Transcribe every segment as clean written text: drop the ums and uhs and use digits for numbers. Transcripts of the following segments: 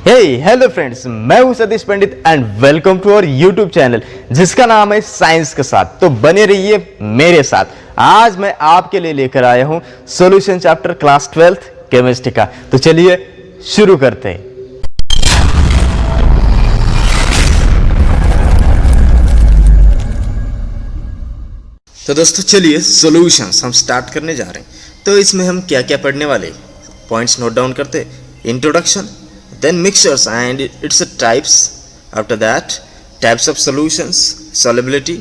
हे hello friends, मैं हूं Satish Pandit and welcome to our YouTube channel जिसका नाम है साइंस के साथ। तो बने रहिए मेरे साथ। आज मैं आपके लिए लेकर आया हूं solution chapter class 12th chemistry का। तो चलिए शुरू करते हैं। तो दोस्तों चलिए सॉल्यूशंस हम स्टार्ट करने जा रहे हैं। तो इसमें हम क्या क्या पढ़ने वाले पॉइंट्स नोट डाउन करते। Introduction, then mixtures and its types, after that types of solutions, solubility,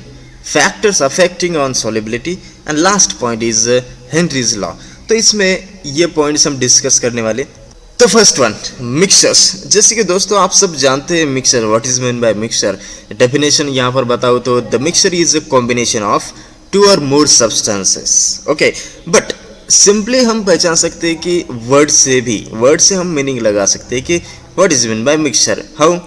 factors affecting on solubility, and last point is Henry's law। तो इसमें ये पॉइंट्स हम डिस्कस करने वाले। तो फर्स्ट वन मिक्सचर्स। जैसे कि दोस्तों आप सब जानते हैं mixture, what is mean by mixture. Definition यहाँ पर बताओ तो the mixture is a combination of two or more substances. Okay, but simply हम पहचान सकते हैं कि वर्ड से हम मीनिंग लगा सकते हैं कि what is mean by mixture. How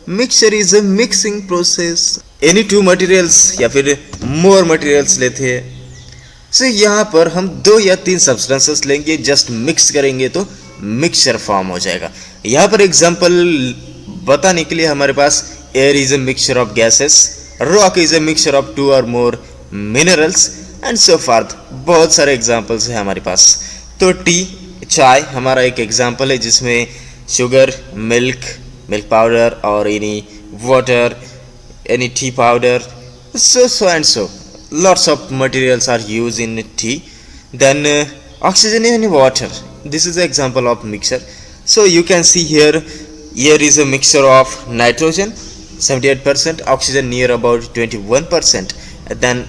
mixture is a mixing process any two materials या फिर मोर मटेरियल्स लेते हैं। सो यहाँ पर हम 2 या 3 सब्सटेंसेस लेंगे, जस्ट मिक्स करेंगे तो मिक्सचर फॉर्म हो जाएगा। यहाँ पर एग्जांपल बताने के लिए हमारे पास air is a mixture of gases, rock is a mixture of 2 or more minerals and so forth. बहुत सारे एग्जांपल्स हैं हमारे पास। तो टी, चाय हमारा एक एग्जांपल है जिसमें शुगर, मिल्क पाउडर और any water, any T powder, so and so lots of materials are used in tea. Then oxygen in water, this is the example of mixture. So you can see here is a mixture of nitrogen 78%, oxygen near about 21%, then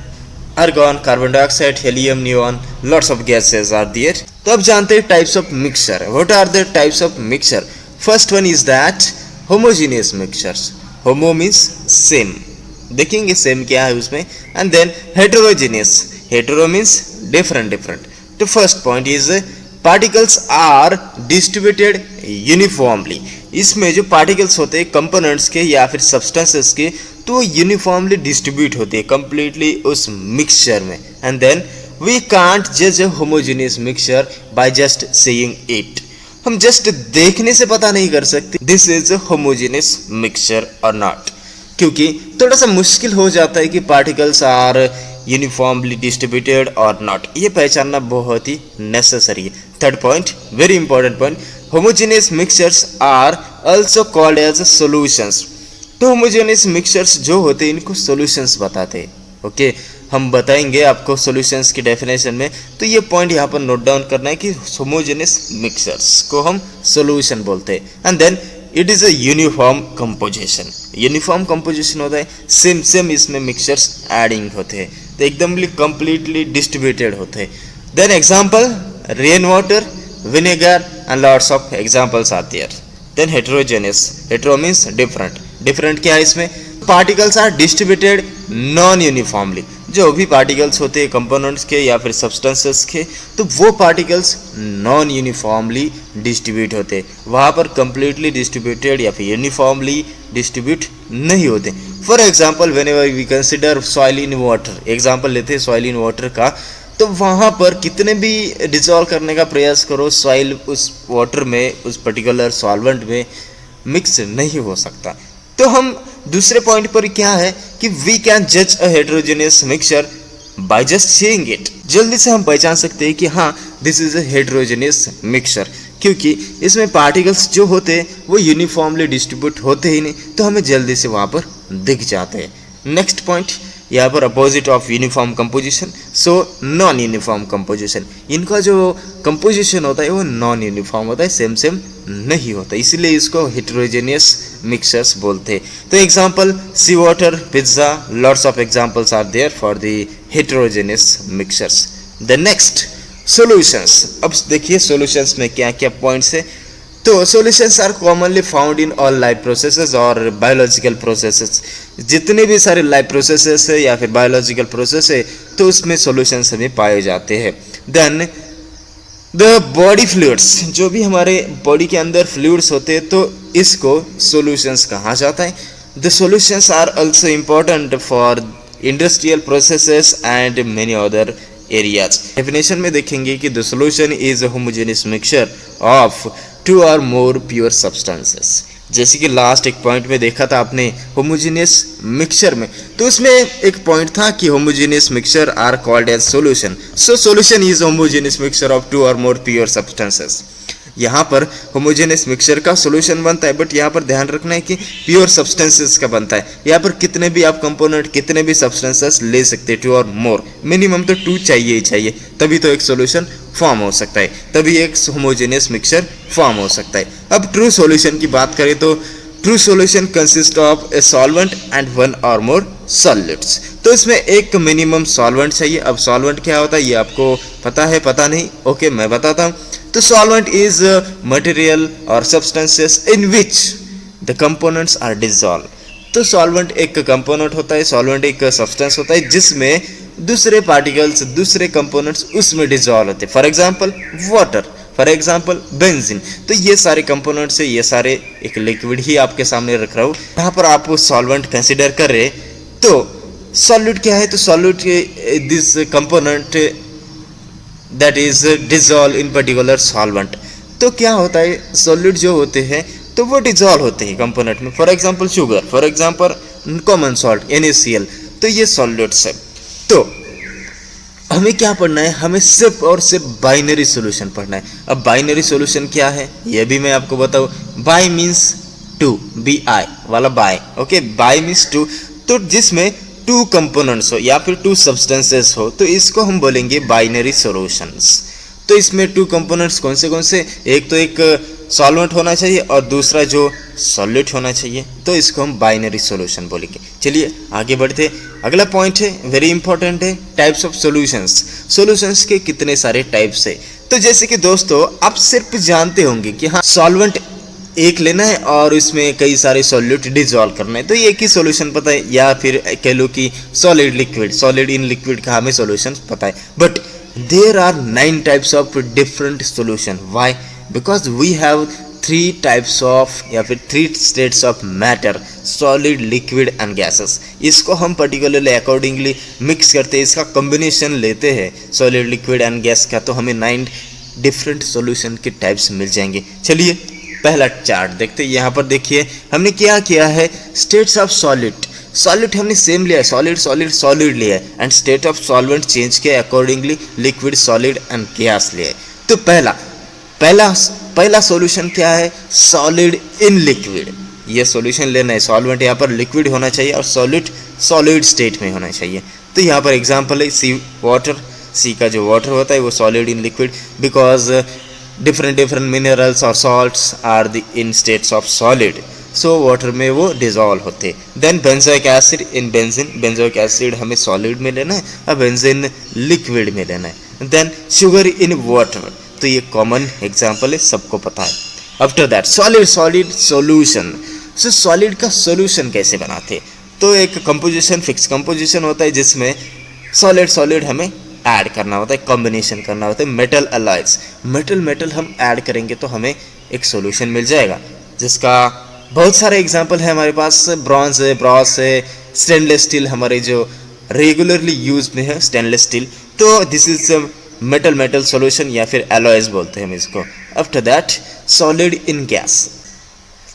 argon, carbon dioxide, helium, neon, lots of gases are there. तो अब जानते हैं types of mixture. What are the types of mixture? First one is that homogeneous mixtures. Homo means same, देखेंगे same क्या है उसमें, and then heterogeneous. Hetero means different. The first point is particles are distributed uniformly. इसमें जो particles होते हैं components के या फिर substances के, तो यूनिफॉर्मली डिस्ट्रीब्यूट होती है कंप्लीटली उस मिक्सचर में। एंड देन वी कांट जज a homogeneous mixture by just seeing it. हम जस्ट देखने से पता नहीं कर सकते this is a homogeneous mixture or not, क्योंकि थोड़ा सा मुश्किल हो जाता है कि particles are uniformly distributed or not. ये पहचानना बहुत ही नेसेसरी है। Third point, very important point, homogeneous mixtures are also called as solutions. तो होमोजेनियस मिक्सचर्स जो होते हैं इनको सॉल्यूशंस बताते हैं। ओके, हम बताएंगे आपको सॉल्यूशंस की डेफिनेशन में। तो ये पॉइंट यहाँ पर नोट डाउन करना है कि होमोजेनियस मिक्सचर्स को हम सॉल्यूशन बोलते हैं। And then it is a uniform composition. Uniform composition होता है सेम इसमें मिक्सचर्स एडिंग होते हैं, तो एकदम कंप्लीटली डिस्ट्रीब्यूटेड होते हैं। Then example rain water, vinegar and lots of examples are there. Then heterogeneous, hetero means different क्या है इसमें, particles are distributed non uniformly. जो भी पार्टिकल्स होते हैं कंपोनेंट्स के या फिर सब्सटेंसेस के, तो वो पार्टिकल्स नॉन यूनिफॉर्मली डिस्ट्रीब्यूट होते हैं, वहाँ पर कंप्लीटली डिस्ट्रीब्यूटेड या फिर यूनिफॉर्मली डिस्ट्रीब्यूट नहीं होते। For example whenever we consider soil in water, example लेते हैं सॉइल इन वाटर का, तो वहाँ पर कितने भी डिसॉल्व करने का प्रयास करो, सॉइल उस वाटर में, उस पर्टिकुलर सॉल्वेंट में मिक्स नहीं हो सकता। तो हम दूसरे पॉइंट पर क्या है कि वी कैन जज a heterogeneous mixture by just seeing it. जल्दी से हम पहचान सकते हैं कि हाँ this is a heterogeneous mixture, क्योंकि इसमें पार्टिकल्स जो होते हैं वो यूनिफॉर्मली डिस्ट्रीब्यूट होते ही नहीं, तो हमें जल्दी से वहाँ पर दिख जाते हैं। नेक्स्ट पॉइंट यहाँ पर opposite of uniform composition, so non uniform composition. इनका जो कंपोजिशन होता है वो नॉन यूनिफॉर्म होता है, सेम नहीं होता, इसलिए इसको हेटेरोजेनियस मिक्सचर्स बोलते हैं। तो example sea water, pizza, lots of examples are there for the heterogeneous mixtures. The next solutions. अब देखिए सॉल्यूशंस में क्या क्या पॉइंट्स है। तो solutions are commonly found in all life processes और बायोलॉजिकल प्रोसेसेस। जितने भी सारे लाइफ प्रोसेसेस है या फिर बायोलॉजिकल प्रोसेस है, तो उसमें सॉल्यूशंस हमें पाए जाते हैं। देन द बॉडी फ्लूइड्स, जो भी हमारे बॉडी के अंदर फ्लूइड्स होते हैं, तो इसको सॉल्यूशंस कहा जाता है। The solutions are also important for industrial processes and many other areas. Definition में देखेंगे कि the solution is a homogeneous mixture of 2 or more pure substances. जैसे कि लास्ट एक पॉइंट में देखा था आपने होमोजेनियस मिक्सचर में, तो उसमें एक पॉइंट था कि homogeneous mixture are called as solution. So solution is homogeneous mixture of two or more pure substances. यहाँ पर होमोजेनियस मिक्सचर का सॉल्यूशन बनता है, बट यहाँ पर ध्यान रखना है कि प्योर सब्सटेंसेस का बनता है। यहाँ पर कितने भी आप कंपोनेंट, कितने भी सब्सटेंसेस ले सकते हैं, टू और मोर, मिनिमम तो टू चाहिए ही चाहिए, तभी तो एक सॉल्यूशन फॉर्म हो सकता है, तभी एक होमोजेनियस मिक्सचर फॉर्म हो सकता है। अब ट्रू सॉल्यूशन की बात करें तो true solution consist of a solvent and one और मोर सॉल्यूट्स। तो इसमें एक मिनिमम सॉल्वेंट चाहिए। अब सॉल्वेंट क्या होता है ये आपको पता है, पता नहीं, ओके मैं बताता हूँ। तो solvent is material or substances in which the components are dissolve. तो सॉल्वेंट एक कंपोनेंट होता है, सॉल्वेंट एक सब्सटेंस होता है जिसमें दूसरे पार्टिकल्स, दूसरे कंपोनेंट्स उसमें डिसॉल्व होते हैं। For example water, for example benzene. तो ये सारे कंपोनेंट्स है, ये सारे एक लिक्विड ही आपके सामने रख रहा हूँ। यहाँ पर आप सॉल्वेंट कंसिडर कर रहे तो सॉल्यूट क्या है? तो solute this component that is dissolve in particular solvent. तो क्या होता है, सॉल्यूट जो होते हैं तो वो डिसॉल्व होते हैं कंपोनेंट में। For example sugar, for example common salt NaCl। तो ये सॉल्यूट्स है। तो हमें क्या पढ़ना है? हमें सिर्फ और सिर्फ बाइनरी सॉल्यूशन पढ़ना है। अब बाइनरी सॉल्यूशन क्या है ये भी मैं आपको बताऊँ। बाई मीन्स टू, BI वाला bi, okay, bi means two. तो जिसमें टू कंपोनेंट्स हो या फिर टू सब्सटेंसेस हो तो इसको हम बोलेंगे बाइनरी सॉल्यूशंस। तो इसमें टू कंपोनेंट्स कौन से? एक तो एक सॉल्वेंट होना चाहिए और दूसरा जो सॉल्यूट होना चाहिए, तो इसको हम बाइनरी सॉल्यूशन बोलेंगे। चलिए आगे बढ़ते। अगला पॉइंट है, वेरी इंपॉर्टेंट है, टाइप्स ऑफ सॉल्यूशंस। सॉल्यूशंस के कितने सारे टाइप्स है? तो जैसे कि दोस्तों आप सिर्फ जानते होंगे कि हाँ सॉल्वेंट एक लेना है और इसमें कई सारे सॉल्यूट डिसॉल्व करना है, तो एक ही सॉल्यूशन पता है, या फिर कह लो कि solid liquid, solid in liquid का हमें सॉल्यूशन पता है। But there are 9 types of different solution. Why? Because we have 3 types of या फिर 3 states of matter, solid, liquid and gases. इसको हम पर्टिकुलरली अकॉर्डिंगली मिक्स करते हैं, इसका कॉम्बिनेशन लेते हैं सॉलिड, लिक्विड एंड गैस का, तो हमें 9 डिफरेंट सॉल्यूशन के टाइप्स मिल जाएंगे। चलिए पहला चार्ट देखते हैं। यहाँ पर देखिए हमने क्या किया है, स्टेट्स ऑफ सॉलिड, सॉलिड हमने सेम लिया है, सॉलिड सॉलिड सॉलिड लिया है, and state of solvent change किया accordingly, liquid, solid and gas लिया है। तो पहला सॉल्यूशन क्या है? Solid in liquid. ये सॉल्यूशन लेना है, सॉल्वेंट यहाँ पर लिक्विड होना चाहिए और सॉलिड सॉलिड स्टेट में होना चाहिए। तो यहाँ पर एग्जांपल है सी वाटर, सी का जो वाटर होता है वो solid in liquid, because different minerals और salts are the in states of solid, so water में वो dissolve होते। then benzoic acid in benzene, benzoic acid हमें solid में लेना है और benzene liquid में लेना है। then sugar in water, तो ये common example है, सबको पता है। after that solid solution, so solid का solution कैसे बनाते? तो एक composition, fixed composition होता है जिसमें solid हमें ऐड करना होता है, कॉम्बिनेशन करना होता है। मेटल अलॉयज, मेटल हम ऐड करेंगे तो हमें एक सॉल्यूशन मिल जाएगा, जिसका बहुत सारे एग्जांपल है हमारे पास। ब्रॉन्ज है, ब्रॉस है, स्टेनलेस स्टील हमारे जो रेगुलरली यूज में है स्टेनलेस स्टील। तो दिस इज मेटल सॉल्यूशन या फिर अलॉयज बोलते हैं हम इसको। After that solid in gas,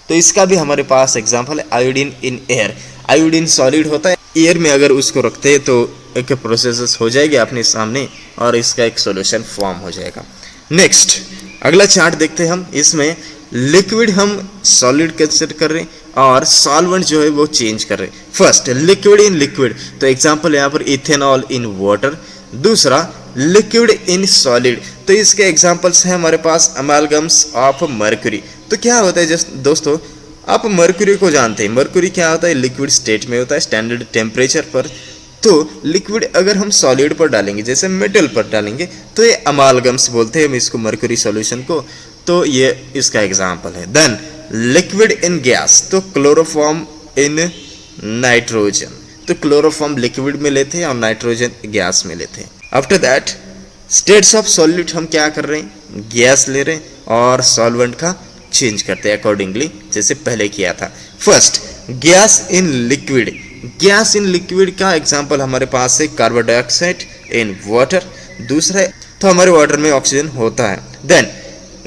तो इसका भी हमारे पास एग्जाम्पल है iodine in air. Iodine solid होता है, एयर में अगर उसको रखते हैं तो एक प्रोसेस हो जाएगी अपने सामने और इसका एक सॉल्यूशन फॉर्म हो जाएगा। नेक्स्ट अगला चार्ट देखते हैं हम। इसमें लिक्विड हम सॉलिड कंसिडर कर रहे हैं और सॉल्वेंट जो है वो चेंज कर रहे हैं। फर्स्ट लिक्विड इन लिक्विड, तो एग्जांपल यहाँ पर इथेनॉल इन वाटर। दूसरा लिक्विड इन सॉलिड, तो इसके एग्जांपल्स हैं हमारे पास अमालगम्स ऑफ मर्क्यूरी। तो क्या होता है जस्ट दोस्तों, आप मर्क्यूरी को जानते हैं, मर्क्यूरी क्या होता है? लिक्विड स्टेट में होता है स्टैंडर्ड टेम्परेचर पर। तो लिक्विड अगर हम सॉलिड पर डालेंगे, जैसे मेटल पर डालेंगे, तो ये अमालगम्स बोलते हैं हम इसको, मर्क्यूरी सॉल्यूशन को। तो ये इसका एग्जांपल है। देन लिक्विड इन गैस, तो क्लोरोफॉर्म इन नाइट्रोजन, तो क्लोरोफॉर्म लिक्विड में लेते हैं और नाइट्रोजन गैस में लेते हैं। After that states of solute हम क्या कर रहे हैं? गैस ले रहे हैं और सॉल्वेंट का चेंज करते हैं अकॉर्डिंगली, जैसे पहले किया था। First gas in liquid, gas in liquid का एग्जांपल हमारे पास है कार्बन डाइऑक्साइड इन वाटर। दूसरा तो हमारे वाटर में ऑक्सीजन होता है। देन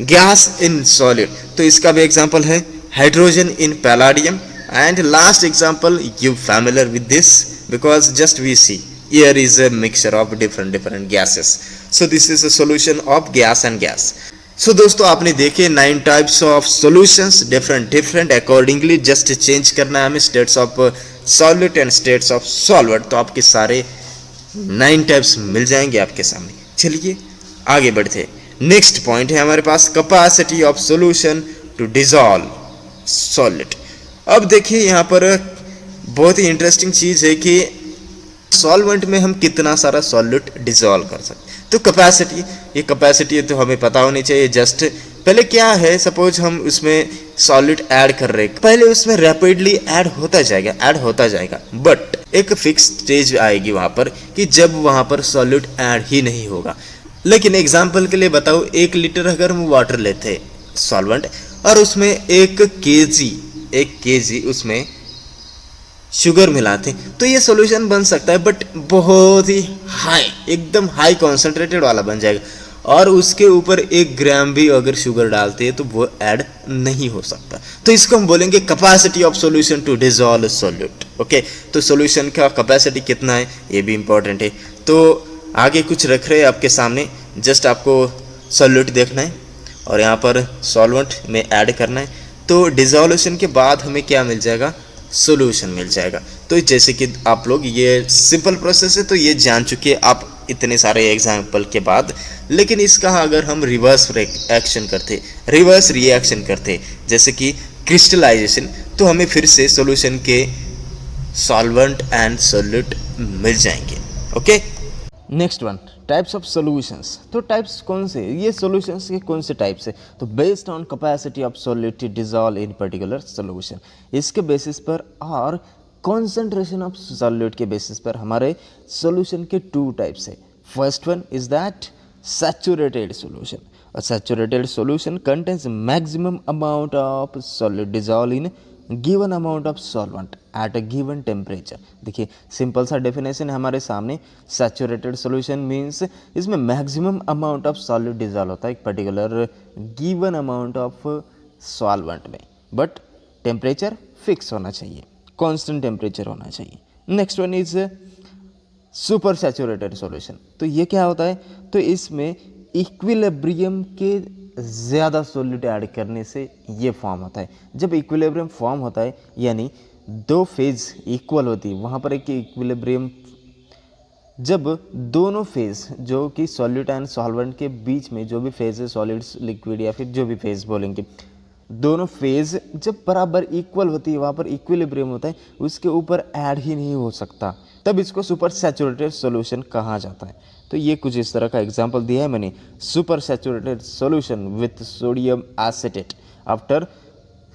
गैस इन सॉलिड, तो इसका भी एग्जांपल है hydrogen in palladium. And last example, you familiar with this because just we see air is a mixture of different gases. So this is a solution of gas and gas. So दोस्तों आपने देखे 9 types of solutions different accordingly just change करना है हमें states of solute and states of solvent, तो आपके सारे 9 types मिल जाएंगे आपके सामने। चलिए आगे बढ़ते। नेक्स्ट पॉइंट है हमारे पास capacity of solution to dissolve solid. अब देखिए यहाँ पर बहुत ही इंटरेस्टिंग चीज़ है कि सॉल्वेंट में हम कितना सारा सॉल्यूट डिसॉल्व कर सकते हैं। तो कैपेसिटी तो हमें पता होनी चाहिए। जस्ट पहले क्या है, सपोज हम उसमें सॉल्यूट ऐड कर रहे हैं, पहले उसमें रैपिडली ऐड होता जाएगा, बट एक फिक्स स्टेज आएगी वहाँ पर कि जब वहाँ पर सॉल्यूट ऐड ही नहीं होगा। लेकिन एग्जाम्पल के लिए बताओ, 1 लीटर अगर हम वाटर लेते सॉल्वेंट और उसमें 1 केजी उसमें शुगर मिलाते तो ये सॉल्यूशन बन सकता है, बट बहुत ही एकदम हाई कॉन्सेंट्रेटेड वाला बन जाएगा। और उसके ऊपर 1 ग्राम भी अगर शुगर डालते हैं तो वो ऐड नहीं हो सकता। तो इसको हम बोलेंगे capacity of solution to dissolve solute. Okay, तो सॉल्यूशन का कैपेसिटी कितना है ये भी इंपॉर्टेंट है। तो आगे कुछ रख रहे हैं आपके सामने, जस्ट आपको सॉल्यूट देखना है और यहाँ पर सॉल्वेंट में ऐड करना है। तो डिसॉल्यूशन के बाद हमें क्या मिल जाएगा, सॉल्यूशन मिल जाएगा। तो जैसे कि आप लोग ये सिंपल प्रोसेस है तो ये जान चुके आप इतने सारे एग्जाम्पल के बाद। लेकिन इसका अगर हम रिवर्स रिएक्शन करते जैसे कि क्रिस्टलाइजेशन, तो हमें फिर से सॉल्यूशन के सॉल्वेंट एंड सॉल्यूट मिल जाएंगे। Okay, next one, types of solutions. तो टाइप्स कौन से, ये सॉल्यूशंस के कौन से टाइप्स है? तो based on capacity of solute to dissolve in particular solution, इसके बेसिस पर और कॉन्सेंट्रेशन ऑफ सॉल्यूट के बेसिस पर हमारे सॉल्यूशन के 2 टाइप्स है। First one is that saturated solution. A saturated solution contains maximum amount of solid dissolved in given amount of solvent at a given temperature। देखिए simple सा definition है हमारे सामने। सैचुरेटेड सॉल्यूशन मीन्स इसमें maximum amount of solid dissolve होता है एक particular given amount of solvent में, बट टेम्परेचर फिक्स होना चाहिए, कांस्टेंट टेम्परेचर होना चाहिए। Next one is super saturated solution. तो ये क्या होता है, तो इसमें इक्विलिब्रियम के ज़्यादा सॉल्यूट ऐड करने से ये फॉर्म होता है। जब इक्विलिब्रियम फॉर्म होता है यानी 2 फेज इक्वल होती है, वहाँ पर एक इक्विलिब्रियम, जब दोनों फेज जो कि सॉल्यूट एंड सॉल्वेंट के बीच में जो भी फेज है, सॉलिड्स लिक्विड या फिर जो भी फेज बोलेंगे, दोनों फेज जब बराबर इक्वल होती है, वहाँ पर इक्विलिब्रियम होता है, उसके ऊपर ऐड ही नहीं हो सकता, तब इसको सुपर सैचुरेटेड सॉल्यूशन कहा जाता है। तो ये कुछ इस तरह का एग्जांपल दिया है मैंने, super saturated solution with sodium acetate after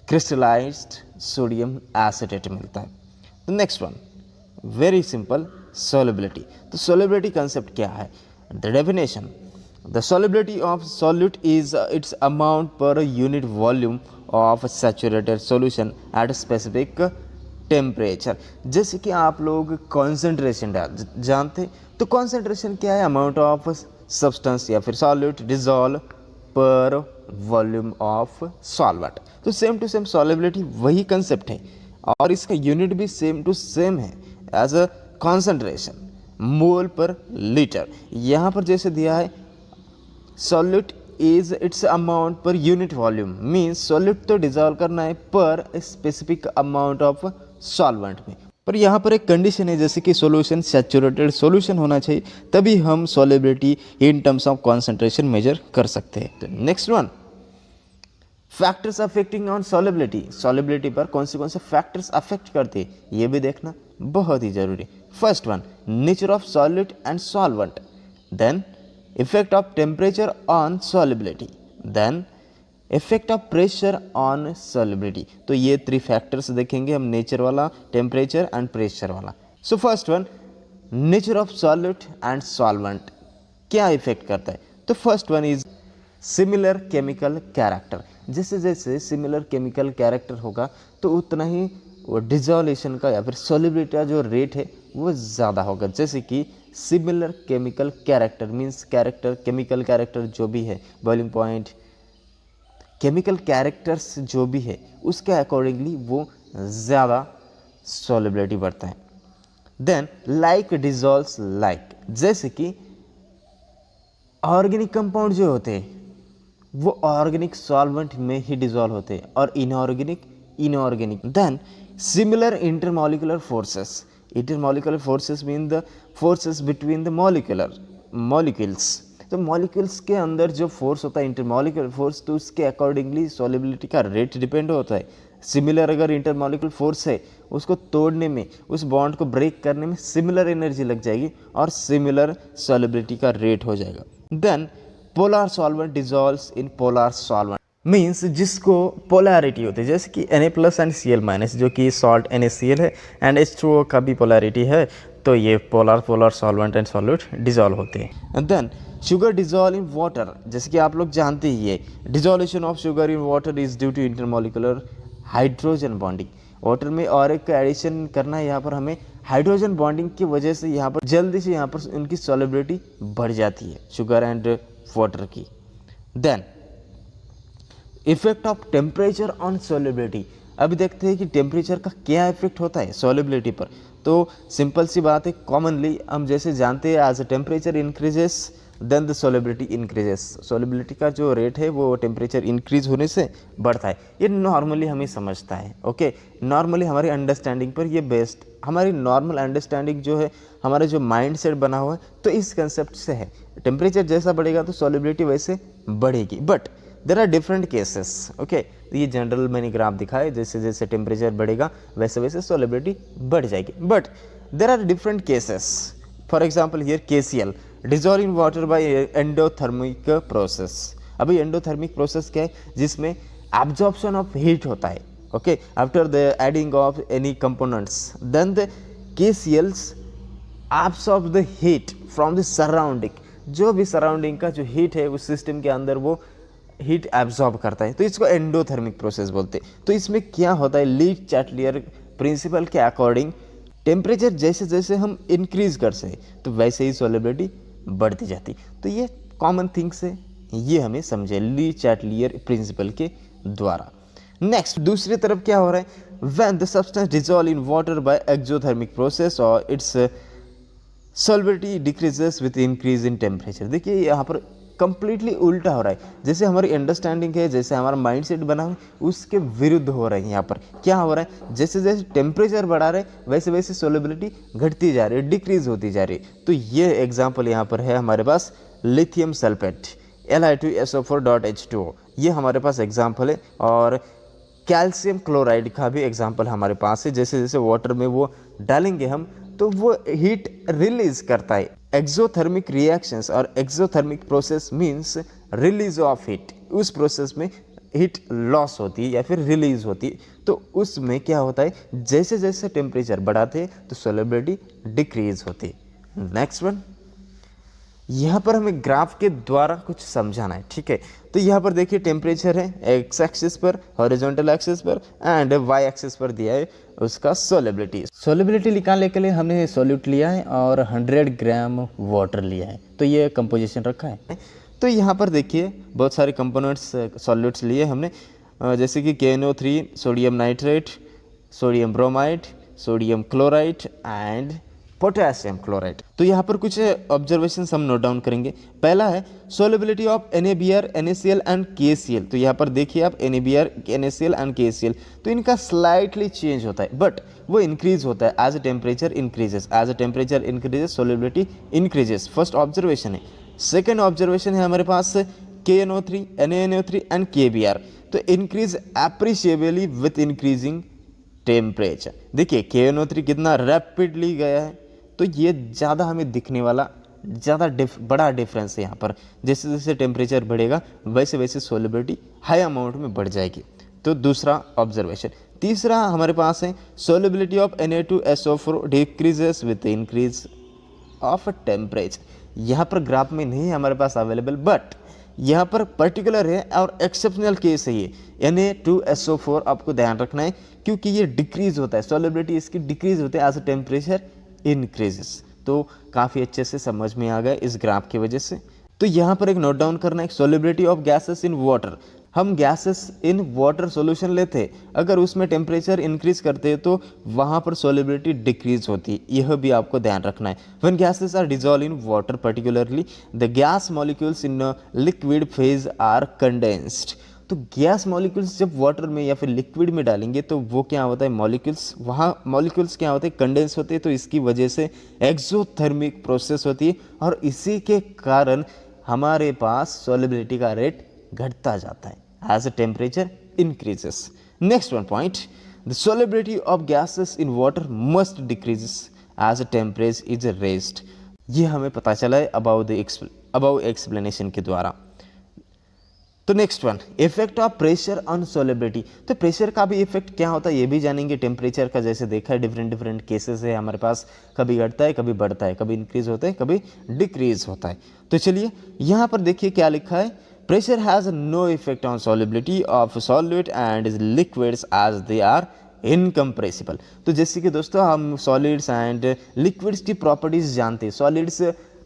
crystallised sodium acetate मिलता है। तो next one very simple, solubility. तो सॉल्युबिलिटी कंसेप्ट क्या है? The definition, the solubility of solute is it's amount per unit volume of saturated solution at specific temperature. जैसे कि आप लोग कॉन्सेंट्रेशन जानते, तो कॉन्सेंट्रेशन क्या है? अमाउंट ऑफ सब्सटेंस या फिर सॉल्यूट डिसॉल्व पर वॉल्यूम ऑफ सॉल्वेंट। तो सेम टू सेम सॉल्युबिलिटी वही कंसेप्ट है और इसका यूनिट भी सेम टू सेम है एज अ कॉन्सेंट्रेशन मोल पर लीटर। यहाँ पर जैसे दिया है solute is it's amount per unit volume, means solute तो डिसॉल्व करना है पर स्पेसिफिक अमाउंट ऑफ सॉल्वेंट में। पर यहाँ पर एक कंडीशन है, जैसे कि सॉल्यूशन सैचुरेटेड सॉल्यूशन होना चाहिए, तभी हम solubility in terms of concentration measure कर सकते हैं। तो next one, factors affecting on solubility. Solubility पर कौन से फैक्टर्स अफेक्ट करते हैं ये भी देखना बहुत ही जरूरी। First one, nature of solute and solvent, then effect of temperature on solubility, then effect of pressure on solubility. तो ये 3 फैक्टर्स देखेंगे हम, नेचर वाला, टेम्परेचर एंड प्रेशर वाला। So first one, nature of solute and solvent क्या effect करता है? तो first one is similar chemical character. जैसे जैसे सिमिलर केमिकल कैरेक्टर होगा तो उतना ही वो डिसॉल्यूशन का या फिर सॉल्युबिलिटी का जो रेट है वो ज़्यादा होगा। जैसे कि similar chemical character means character, chemical character जो भी है, बॉइलिंग पॉइंट, केमिकल कैरेक्टर्स जो भी है उसके अकॉर्डिंगली वो ज़्यादा सॉलिबिलिटी बढ़ता है। देन लाइक डिजॉल्व्स लाइक, जैसे कि ऑर्गेनिक कंपाउंड जो होते हैं वो ऑर्गेनिक सॉल्वेंट में ही डिजॉल्व होते हैं और inorganic inorganic. Then similar intermolecular forces mean the forces between the molecules. तो मॉलिक्यूल्स के अंदर जो फोर्स होता है इंटरमॉलिक्यूलर फोर्स, तो उसके अकॉर्डिंगली सॉलिबिलिटी का रेट डिपेंड होता है। सिमिलर अगर इंटरमॉलिक्यूलर फोर्स है, उसको तोड़ने में, उस बॉन्ड को ब्रेक करने में सिमिलर एनर्जी लग जाएगी और सिमिलर सॉलिबिलिटी का रेट हो जाएगा। Then polar solvent dissolves in polar solvent, means जिसको पोलैरिटी होती है, जैसे कि Na+ एंड Cl-, जो कि सॉल्ट NaCl है एंड H2O का भी पोलैरिटी है, तो ये polar solvent and solute dissolve होते हैं। Then sugar dissolve in water, जैसे कि आप लोग जानते ही है dissolution of sugar in water is due to intermolecular hydrogen bonding. Water में और एक एडिशन करना है यहाँ पर हमें, हाइड्रोजन बॉन्डिंग की वजह से यहाँ पर जल्दी से यहाँ पर उनकी सॉलिबिलिटी बढ़ जाती है शुगर एंड वाटर की। Then effect of temperature on solubility, अभी देखते हैं कि टेम्परेचर का क्या इफेक्ट होता है सॉलिबिलिटी पर। तो सिंपल सी बात है, कॉमनली हम जैसे जानते हैं as a temperature increases then the solubility increases, solubility का जो रेट है वो टेम्परेचर इंक्रीज होने से बढ़ता है। ये नॉर्मली हमें समझता है, ओके, नॉर्मली हमारी अंडरस्टैंडिंग पर ये बेस्ड, हमारी नॉर्मल अंडरस्टैंडिंग जो है, हमारा जो माइंड सेट बना हुआ है, तो इस कंसेप्ट से है टेम्परेचर जैसा बढ़ेगा तो सॉलिबिलिटी वैसे बढ़ेगी। But there are different cases, okay, तो ये जनरल मैंने ग्राफ दिखाए, जैसे जैसे टेम्परेचर बढ़ेगा वैसे वैसे सॉलिबिलिटी बढ़ जाएगी। But there are different cases, for example here KCl dissolve in water by endothermic process. अभी एंडोथर्मिक प्रोसेस क्या है, जिसमें एब्जॉर्प्शन ऑफ हीट होता है, okay, after the adding of any components then the KCls absorb the heat from the surrounding, जो भी surrounding का जो हीट है उस सिस्टम के अंदर वो हीट एब्जॉर्ब करता है, तो इसको एंडोथर्मिक प्रोसेस बोलते हैं। तो इसमें क्या होता है, ली चैटलियर प्रिंसिपल के अकॉर्डिंग टेम्परेचर जैसे जैसे हम इंक्रीज करते हैं तो वैसे ही सॉलिबिलिटी बढ़ती जाती। तो ये कॉमन थिंग्स है, ये हमें समझे ली चैटलियर प्रिंसिपल के द्वारा। नेक्स्ट दूसरी तरफ क्या हो रहा है, when the substance dissolve in water by exothermic process और its solubility decreases with increase in temperature. देखिए यहाँ पर कंप्लीटली उल्टा हो रहा है, जैसे हमारी अंडरस्टैंडिंग है, जैसे हमारा माइंडसेट बना है उसके विरुद्ध हो रहा है। यहाँ पर क्या हो रहा है, जैसे जैसे टेम्परेचर बढ़ा रहे वैसे वैसे सॉलिबिलिटी घटती जा रही है, डिक्रीज होती जा रही है। तो ये एग्जांपल यहाँ पर है हमारे पास लिथियम सल्फेट Li2SO4.H2O, ये हमारे पास एग्जाम्पल है। और कैल्शियम क्लोराइड का भी एग्जाम्पल हमारे पास है, जैसे जैसे वाटर में वो डालेंगे हम तो वो हीट रिलीज करता है। एक्सोथर्मिक रिएक्शंस और exothermic process means release of heat, उस प्रोसेस में हीट लॉस होती है या फिर रिलीज होती है। तो उसमें क्या होता है, जैसे जैसे टेम्परेचर बढ़ाते हैं तो सॉलिबिलिटी डिक्रीज होती है। नेक्स्ट वन, यहाँ पर हमें ग्राफ के द्वारा कुछ समझाना है, ठीक है। तो यहाँ पर देखिए टेम्परेचर है एक्स एक्सिस पर, हॉरिजॉन्टल एक्सिस पर एंड वाई एक्सिस पर दिया है उसका सॉलिबिलिटी निकालने के लिए हमने सॉल्यूट लिया है और 100 ग्राम वाटर लिया है, तो ये कंपोजिशन रखा है। तो यहाँ पर देखिए बहुत सारे कंपोनेंट्स सॉल्यूट्स लिए हमने, जैसे कि KNO3, sodium nitrate, sodium bromide, sodium chloride and potassium chloride. तो यहाँ पर कुछ ऑब्जर्वेशंस हम नोट डाउन करेंगे। पहला है solubility of NaBr, NaCl and KCl। तो यहाँ पर देखिए आप NaBr, NaCl एंड KCl, तो इनका स्लाइटली चेंज होता है बट वो इंक्रीज होता है as a temperature increases solubility increases. First observation है। सेकेंड ऑब्जर्वेशन है हमारे पास KNO3, NaNO3 एंड KBr, तो increase appreciably with increasing temperature. देखिए KNO3 कितना रैपिडली गया है, तो ये ज़्यादा हमें दिखने वाला ज़्यादा बड़ा डिफरेंस है यहाँ पर। जैसे जैसे टेम्परेचर बढ़ेगा वैसे वैसे सॉलिबिलिटी हाई अमाउंट में बढ़ जाएगी। तो दूसरा ऑब्जर्वेशन। तीसरा हमारे पास है solubility of Na2SO4 decreases with increase of temperature. यहाँ पर ग्राफ में नहीं है हमारे पास अवेलेबल, बट यहाँ पर पर्टिकुलर है और एक्सेप्शनल केस है ये। Na2SO4 आपको ध्यान रखना है क्योंकि ये डिक्रीज होता है, सॉलिबिलिटी इसकी डिक्रीज होती है एज अ टेम्परेचर इंक्रीजेस। तो काफ़ी अच्छे से समझ में आ गया इस ग्राफ की वजह से। तो यहाँ पर एक नोट डाउन करना है, solubility of gases in water. हम गैसेस इन वाटर सॉल्यूशन लेते, अगर उसमें टेम्परेचर इंक्रीज करते हैं तो वहाँ पर सॉल्युबिलिटी डिक्रीज होती है, यह भी आपको ध्यान रखना है। When gases are dissolve in water particularly the gas molecules in liquid phase are condensed. तो गैस मॉलिक्यूल्स जब वाटर में या फिर लिक्विड में डालेंगे तो वो क्या होता है, मॉलिक्यूल्स, वहाँ मॉलिक्यूल्स क्या होते हैं, कंडेंस होते हैं। तो इसकी वजह से एक्सोथर्मिक प्रोसेस होती है और इसी के कारण हमारे पास सॉल्युबिलिटी का रेट घटता जाता है as a temperature increases. Next one point, the solubility of gases in water must decreases as a temperature is raised. ये हमें पता चला है अबाउ एक्सप्लेनेशन के द्वारा। तो next one, effect of pressure on solubility. तो प्रेशर का भी इफेक्ट क्या होता है ये भी जानेंगे। टेम्परेचर का जैसे देखा है डिफरेंट केसेस है हमारे पास, कभी घटता है कभी बढ़ता है, कभी इंक्रीज होता है कभी डिक्रीज होता है। तो चलिए यहाँ पर देखिए क्या लिखा है, pressure has no effect on solubility of solid and liquids as they are incompressible. तो जैसे कि दोस्तों हम सॉलिड्स एंड लिक्विड्स की प्रॉपर्टीज जानते हैं। सॉलिड्स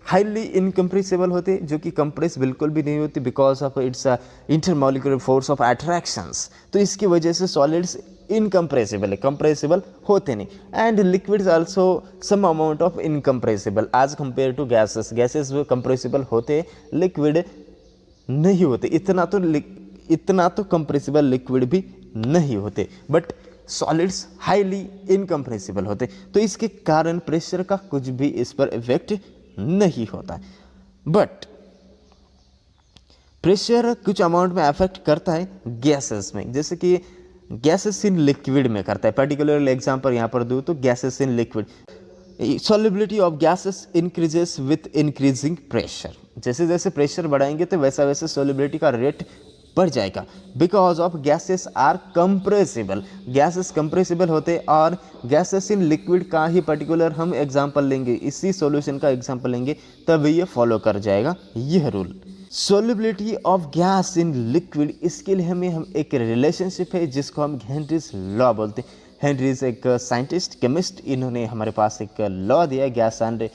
हाईली इनकम्प्रेसिबल होते जो कि कंप्रेस बिल्कुल भी नहीं होती because of its intermolecular force of attractions. तो इसकी वजह से सॉलिड्स इनकम्प्रेसिबल है, कंप्रेसिबल होते नहीं। And liquids also some amount of incompressible as compare to gases. Gases वो कंप्रेसिबल होते, लिक्विड नहीं होते, इतना तो कंप्रेसिबल लिक्विड भी नहीं होते, बट सॉलिड्स हाईली इनकम्प्रेसिबल होते। तो इसके कारण प्रेशर का कुछ भी इस पर इफेक्ट नहीं होता है। बट प्रेशर कुछ अमाउंट में अफेक्ट करता है गैसेस में, जैसे कि गैसेस इन लिक्विड में करता है। पर्टिकुलर एग्जांपल यहाँ पर दूँ तो gases in liquid, solubility of gases increases with increasing pressure. जैसे जैसे प्रेशर बढ़ाएंगे तो वैसा वैसे सॉल्युबिलिटी का रेट बढ़ जाएगा। Because of gases are compressible, gases compressible होते और गैसेस इन लिक्विड का ही पर्टिकुलर हम एग्जांपल लेंगे, इसी सॉल्यूशन का एग्जांपल लेंगे तब ये फॉलो कर जाएगा यह rule. Solubility of gas in liquid, इसके लिए हम एक रिलेशनशिप है जिसको हम हेनरीज लॉ बोलते हैं। हेनरीज एक साइंटिस्ट केमिस्ट, इन्होंने हमारे पास एक लॉ दिया गैस एंड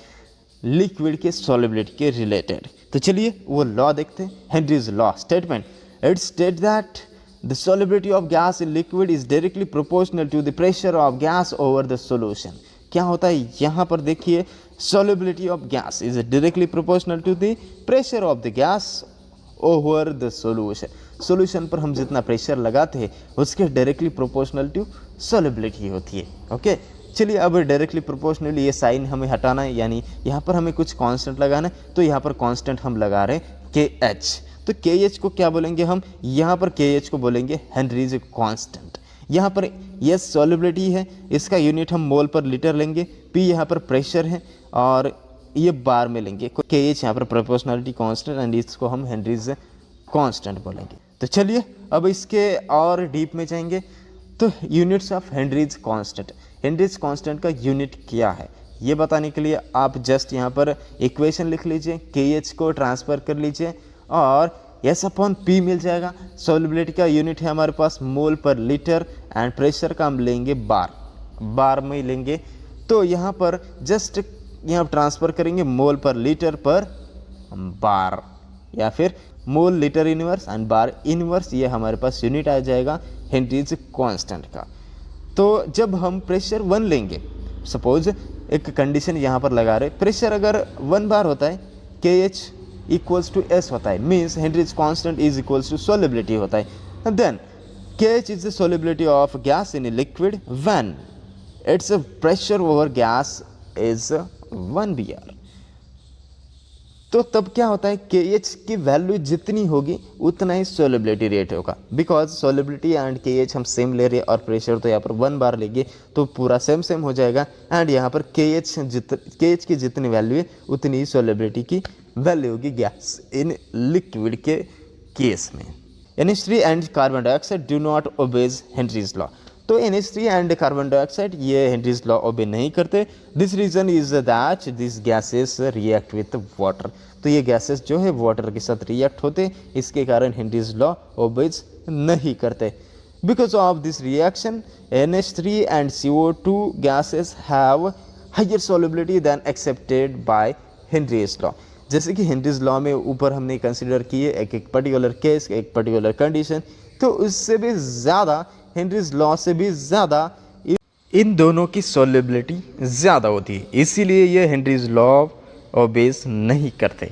लिक्विड के सॉल्युबिलिटी के रिलेटेड। तो चलिए वो लॉ देखते हैं। Henry's law statement, it states that the solubility of gas in liquid is directly proportional to the pressure of gas over the solution। क्या होता है यहाँ पर देखिए, solubility of gas is directly proportional to the pressure of the gas over the solution। solution पर हम जितना pressure लगाते हैं उसके डायरेक्टली प्रोपोर्शनल टू solubility होती है। ओके चलिए अब डायरेक्टली प्रोपोर्शनली ये साइन हमें हटाना है, यानी यहाँ पर हमें कुछ कांस्टेंट लगाना है। तो यहाँ पर कांस्टेंट हम लगा रहे हैं KH। तो KH को क्या बोलेंगे हम, यहाँ पर KH को बोलेंगे हेनरीज कांस्टेंट। यहाँ पर ये सॉल्युबिलिटी है, इसका यूनिट हम मोल पर लीटर लेंगे। P यहाँ पर प्रेशर है और ये बार में लेंगे। KH यहाँ पर प्रोपोर्शनलिटी कांस्टेंट एंड इसको हम हेनरीज कांस्टेंट बोलेंगे। तो चलिए अब इसके और डीप में जाएंगे। तो units of Henry's constant, Henrys constant का यूनिट क्या है ये बताने के लिए आप जस्ट यहाँ पर इक्वेशन लिख लीजिए, KH को ट्रांसफ़र कर लीजिए और S/P मिल जाएगा। सॉल्युबिलिटी का यूनिट है हमारे पास मोल पर लीटर एंड प्रेशर का हम लेंगे बार में लेंगे। तो यहाँ पर जस्ट यहाँ ट्रांसफ़र करेंगे मोल पर लीटर पर बार, या फिर mole litre inverse and bar inverse, ये हमारे पास यूनिट आ जाएगा हेनरीज कांस्टेंट का। तो जब हम प्रेशर 1 लेंगे, सपोज एक कंडीशन यहाँ पर लगा रहे, प्रेशर अगर 1 बार होता है KH इक्वल्स टू S होता है, means Henry's constant is equals to solubility होता है। Then KH is the solubility of gas in a liquid when its pressure over gas is 1 BR। तो तब क्या होता है, KH की वैल्यू जितनी होगी उतना ही सॉल्युबिलिटी रेट होगा। बिकॉज सॉल्युबिलिटी एंड KH हम सेम ले रहे हैं और प्रेशर तो यहाँ पर 1 बार लेंगे तो पूरा सेम हो जाएगा। एंड यहाँ पर KH की जितनी वैल्यू है उतनी ही सॉल्युबिलिटी की वैल्यू होगी गैस इन लिक्विड के केस में। NH3 and carbon dioxide do not obeys Henry's law. तो NH3 एंड कार्बन डाइऑक्साइड ये हेनरीज लॉ ओबे नहीं करते। This reason is that this gases react with water. तो ये गैसेस जो है वाटर के साथ रिएक्ट होते, इसके कारण हेनरीज लॉ ओबेज नहीं करते। Because of this reaction NH3 and CO2 gases have higher solubility than accepted by Henry's law. जैसे कि हेनरीज लॉ में ऊपर हमने कंसिडर किए एक पर्टिकुलर केस, एक पर्टिकुलर कंडीशन, तो उससे भी ज़्यादा हेनरीज लॉ से भी ज़्यादा इन दोनों की सॉल्युबिलिटी ज़्यादा होती है, इसीलिए ये हेनरीज लॉ ओबेस नहीं करते।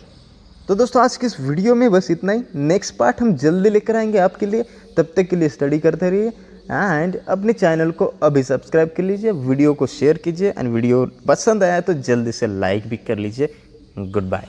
तो दोस्तों आज की इस वीडियो में बस इतना ही। नेक्स्ट पार्ट हम जल्दी लेकर आएंगे आपके लिए, तब तक के लिए स्टडी करते रहिए एंड अपने चैनल को अभी सब्सक्राइब कर लीजिए, वीडियो को शेयर कीजिए एंड वीडियो पसंद आया तो जल्दी से लाइक भी कर लीजिए। Good bye.